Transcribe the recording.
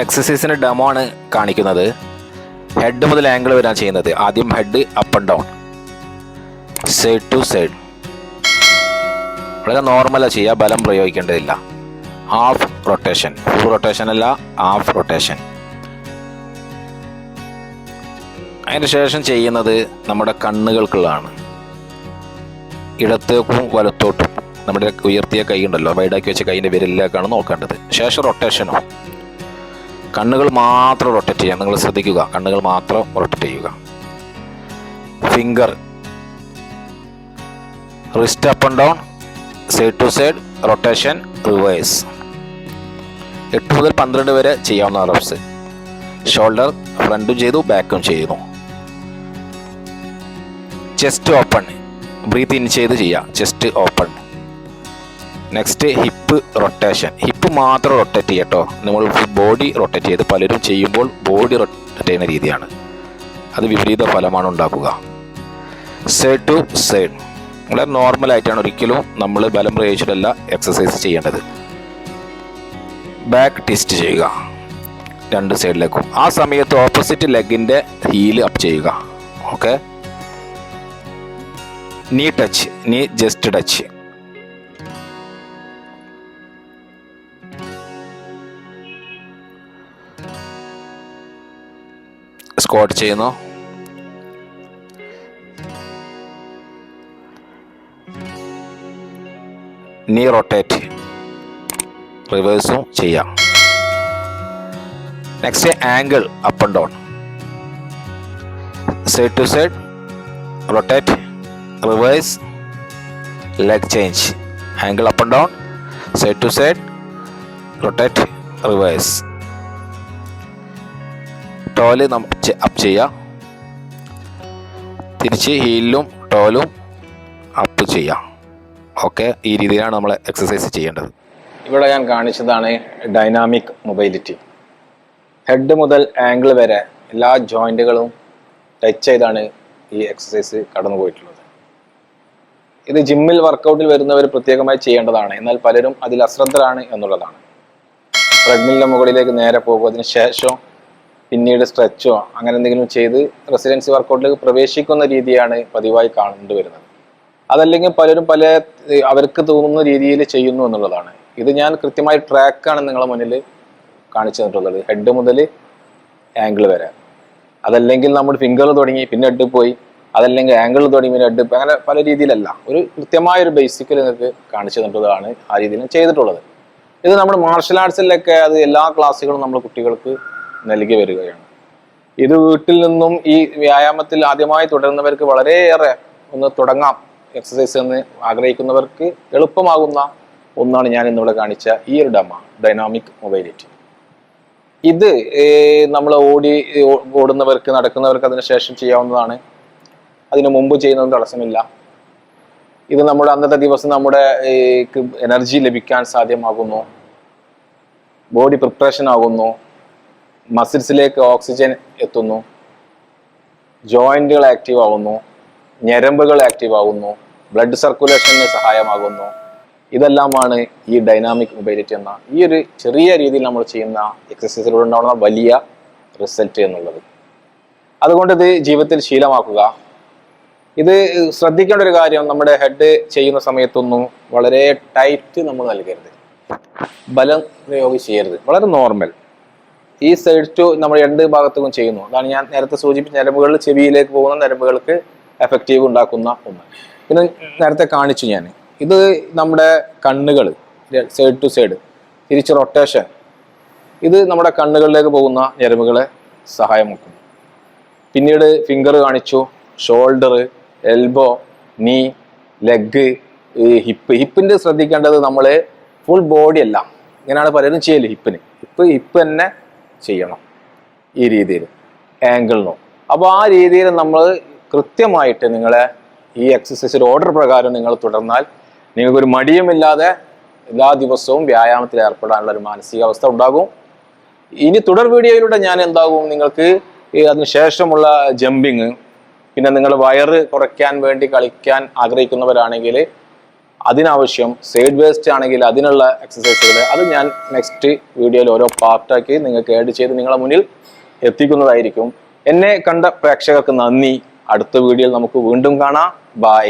എക്സസൈസിന് demo ആണ് കാണിക്കുന്നത്. Head മുതൽ ആംഗിൾ വരാൻ ചെയ്യുന്നത്. ആദ്യം head up and down, side to side. വളരെ നോർമലാണ് ചെയ്യുക, ബലം പ്രയോഗിക്കേണ്ടതില്ല. ഹാഫ് റൊട്ടേഷൻ, ഫുൾ റൊട്ടേഷൻ അല്ല, ഹാഫ് റൊട്ടേഷൻ. അതിന് ശേഷം ചെയ്യുന്നത് നമ്മുടെ കണ്ണുകൾക്കുള്ളതാണ്. ഇടത്തേക്കും വലത്തോട്ടും നമ്മുടെ ഉയർത്തിയ കൈ ഉണ്ടല്ലോ, വൈഡാക്കി വെച്ച കൈയിൻ്റെ വിരലിലേക്കാണ് നോക്കേണ്ടത്. ശേഷം റൊട്ടേഷനോ, കണ്ണുകൾ മാത്രം റൊട്ടേറ്റ് ചെയ്യാം. നിങ്ങൾ ശ്രദ്ധിക്കുക, കണ്ണുകൾ മാത്രം റൊട്ടേറ്റ് ചെയ്യുക. Finger, wrist up and down, side to side, rotation, reverse. 8 മുതൽ 12 വരെ ചെയ്യാവുന്ന റെപ്സ്. ഷോൾഡർ ഫ്രണ്ടും ചെയ്തു, ബാക്കും ചെയ്യുന്നു. ചെസ്റ്റ് ഓപ്പൺ, ബ്രീത്ത് ഇൻ ചെയ്ത് ചെയ്യാം, chest open. Next hip rotation. Hip മാത്രം റൊട്ടേറ്റ് ചെയ്യട്ടോ, നമ്മൾ ബോഡി റൊട്ടേറ്റ് ചെയ്ത് പലരും ചെയ്യുമ്പോൾ ബോഡി റൊട്ടേറ്റ് ചെയ്യുന്ന രീതിയാണ്, അത് വിപരീത ഫലമാണ് ഉണ്ടാക്കുക. സൈഡ് ടു സൈഡ് വളരെ നോർമലായിട്ടാണ്, ഒരിക്കലും നമ്മൾ ബലം പ്രയോഗിച്ചിട്ടല്ല എക്സസൈസ് ചെയ്യേണ്ടത്. ബാക്ക് ട്വിസ്റ്റ് ചെയ്യുക 2 സൈഡിലേക്കും. ആ സമയത്ത് ഓപ്പോസിറ്റ് ലെഗിൻ്റെ ഹീല് അപ്പ് ചെയ്യുക. Okay. Knee touch, knee just touch. Squat ചെയ്യുന്നു. നീ റൊട്ടേറ്റ്, റിവേഴ്സും ചെയ്യാം. Next ankle up and down, side to side, rotate, reverse, leg change. Ankle up and down, side to side, rotate, reverse. Toe up ചെയ്യുക, തിരിച്ച് ഹീലിലും ടോലും up ചെയ്യാം. Okay, ഈ രീതിയിലാണ് നമ്മൾ exercise ചെയ്യേണ്ടത്. ഇവിടെ ഞാൻ കാണിച്ചതാണ് ഡൈനാമിക് മൊബൈലിറ്റി. ഹെഡ് മുതൽ ആംഗിൾ വരെ എല്ലാ ജോയിൻറ്റുകളും ടച്ച് ചെയ്താണ് ഈ എക്സസൈസ് കടന്നു പോയിട്ടുള്ളത്. ഇത് ജിമ്മിൽ വർക്കൗട്ടിൽ വരുന്നവർ പ്രത്യേകമായി ചെയ്യേണ്ടതാണ്. എന്നാൽ പലരും അതിൽ അശ്രദ്ധരാണ് എന്നുള്ളതാണ്. ട്രെഡ്മില്ലിൻ്റെ മുകളിലേക്ക് നേരെ പോകും, അതിന് ശേഷം പിന്നീട് സ്ട്രെച്ചോ അങ്ങനെ എന്തെങ്കിലും ചെയ്ത് റെസിഡൻസി വർക്കൗട്ടിലേക്ക് പ്രവേശിക്കുന്ന രീതിയാണ് പതിവായി കണ്ടുവരുന്നത്. അതല്ലെങ്കിൽ പലരും അവർക്ക് തോന്നുന്ന രീതിയിൽ ചെയ്യുന്നു എന്നുള്ളതാണ്. ഇത് ഞാൻ കൃത്യമായി ട്രാക്കാണ് നിങ്ങളുടെ മുന്നിൽ കാണിച്ചു തന്നിട്ടുള്ളത്, ഹെഡ് മുതൽ ആംഗിൾ വരെ. അതല്ലെങ്കിൽ നമ്മൾ ഫിംഗർ തുടങ്ങി പിന്നെ ഹെഡ് പോയി, അതല്ലെങ്കിൽ ആംഗിൾ തുടങ്ങി പിന്നെ ഹെഡ്, അങ്ങനെ പല രീതിയിലല്ല. ഒരു കൃത്യമായൊരു ബേസിക്കൽ നിങ്ങൾക്ക് കാണിച്ചു തന്നിട്ടുള്ളതാണ്, ആ രീതിയിൽ ചെയ്തിട്ടുള്ളത്. ഇത് നമ്മുടെ മാർഷൽ ആർട്സിലൊക്കെ അത് എല്ലാ ക്ലാസ്സുകളും നമ്മൾ കുട്ടികൾക്ക് നൽകി വരികയാണ്. ഇത് വീട്ടിൽ നിന്നും ഈ വ്യായാമത്തിൽ ആദ്യമായി തുടരുന്നവർക്ക് വളരെയേറെ ഒന്ന് തുടങ്ങാം എക്സസൈസ് എന്ന് ആഗ്രഹിക്കുന്നവർക്ക് എളുപ്പമാകുന്ന ഒന്നാണ് ഞാൻ ഇന്നിവിടെ കാണിച്ച ഈ ഒരു ഡൈനാമിക് മൊബൈലിറ്റി. ഇത് നമ്മൾ ഓടുന്നവർക്ക്, നടക്കുന്നവർക്ക് അതിന് ശേഷം ചെയ്യാവുന്നതാണ്. അതിനു മുമ്പ് ചെയ്യുന്നത് തടസ്സമില്ല. ഇത് നമ്മുടെ അന്നത്തെ ദിവസം നമ്മുടെ എനർജി ലഭിക്കാൻ സാധ്യമാകുന്നു, ബോഡി പ്രിപ്പറേഷൻ ആകുന്നു, മസിൽസിലേക്ക് ഓക്സിജൻ എത്തുന്നു, ജോയിന്റുകൾ ആക്റ്റീവ് ആകുന്നു, ഞരമ്പുകൾ ആക്റ്റീവ് ആകുന്നു, ബ്ലഡ് സർക്കുലേഷന് സഹായമാകുന്നു. ഇതെല്ലാമാണ് ഈ ഡൈനാമിക് മൊബൈലിറ്റി എന്ന ഈ ഒരു ചെറിയ രീതിയിൽ നമ്മൾ ചെയ്യുന്ന എക്സസൈസിലൂടെ ഉണ്ടാകുന്ന വലിയ റിസൾട്ട് എന്നുള്ളത്. അതുകൊണ്ട് ഇത് ജീവിതത്തിൽ ശീലമാക്കുക. ഇത് ശ്രദ്ധിക്കേണ്ട ഒരു കാര്യം, നമ്മുടെ ഹെഡ് ചെയ്യുന്ന സമയത്തൊന്നും വളരെ ടൈറ്റ് നമ്മൾ നൽകരുത്, ബലം പ്രയോഗം ചെയ്യരുത്. വളരെ നോർമൽ. ഈ സൈഡ് ടു നമ്മൾ 2 ഭാഗത്തേക്കും ചെയ്യുന്നു. അതാണ് ഞാൻ നേരത്തെ സൂചിപ്പിച്ച ഞരമ്പുകളിൽ, ചെവിയിലേക്ക് പോകുന്ന ഞരമ്പുകൾക്ക് എഫക്റ്റീവ് ഉണ്ടാക്കുന്ന ഒന്ന്. പിന്നെ നേരത്തെ കാണിച്ചു ഞാൻ. ഇത് നമ്മുടെ കണ്ണുകൾ, സൈഡ് ടു സൈഡ്, തിരിച്ച് റൊട്ടേഷൻ. ഇത് നമ്മുടെ കണ്ണുകളിലേക്ക് പോകുന്ന ഞരമ്പുകളെ സഹായമാക്കുന്നു. പിന്നീട് ഫിംഗർ കാണിച്ചു, ഷോൾഡർ, എൽബോ, നീ, ലെഗ്, ഹിപ്പിൻ്റെ ശ്രദ്ധിക്കേണ്ടത് നമ്മൾ ഫുൾ ബോഡി അല്ല. ഇങ്ങനെയാണ് പലരും ചെയ്യല്. ഹിപ്പ് തന്നെ ചെയ്യണം ഈ രീതിയിൽ, ആംഗിളിനോ. അപ്പോൾ ആ രീതിയിൽ നമ്മൾ കൃത്യമായിട്ട് നിങ്ങളെ ഈ എക്സസൈസിൽ ഓർഡർ പ്രകാരം നിങ്ങൾ തുടർന്നാൽ നിങ്ങൾക്കൊരു മടിയുമില്ലാതെ എല്ലാ ദിവസവും വ്യായാമത്തിൽ ഏർപ്പെടാനുള്ള ഒരു മാനസികാവസ്ഥ ഉണ്ടാകും. ഇനി തുടർ വീഡിയോയിലൂടെ ഞാൻ എന്താകും, നിങ്ങൾക്ക് അതിന് ശേഷമുള്ള ജമ്പിങ്, പിന്നെ നിങ്ങൾ വയറ് കുറയ്ക്കാൻ വേണ്ടി കളിക്കാൻ ആഗ്രഹിക്കുന്നവരാണെങ്കിൽ അതിനാവശ്യം സൈഡ് വേസ്റ്റ് ആണെങ്കിൽ അതിനുള്ള എക്സസൈസുകൾ അത് ഞാൻ നെക്സ്റ്റ് വീഡിയോയിൽ ഓരോ പാർട്ടാക്കി നിങ്ങൾക്ക് ആഡ് ചെയ്ത് നിങ്ങളെ മുന്നിൽ എത്തിക്കുന്നതായിരിക്കും. എന്നെ കണ്ട പ്രേക്ഷകർക്ക് നന്ദി. അടുത്ത വീഡിയോയിൽ നമുക്ക് വീണ്ടും കാണാം. ബൈ.